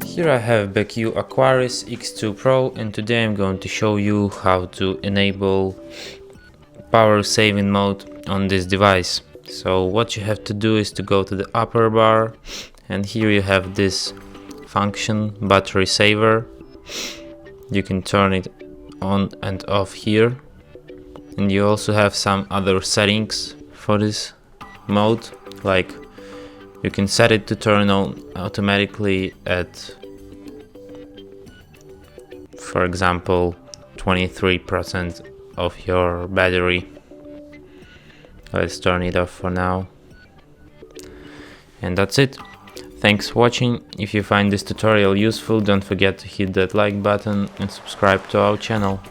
Here I have BQ Aquaris X2 Pro, and today I'm going to show you how to enable power saving mode on this device. So what you have to do is to go to the upper bar, and here you have this function, battery saver. You can turn it on and off here, and you also have some other settings for this mode, like you can set it to turn on automatically at, for example, 23% of your battery. Let's turn it off for now. And that's it. Thanks for watching. If you find this tutorial useful, don't forget to hit that like button and subscribe to our channel.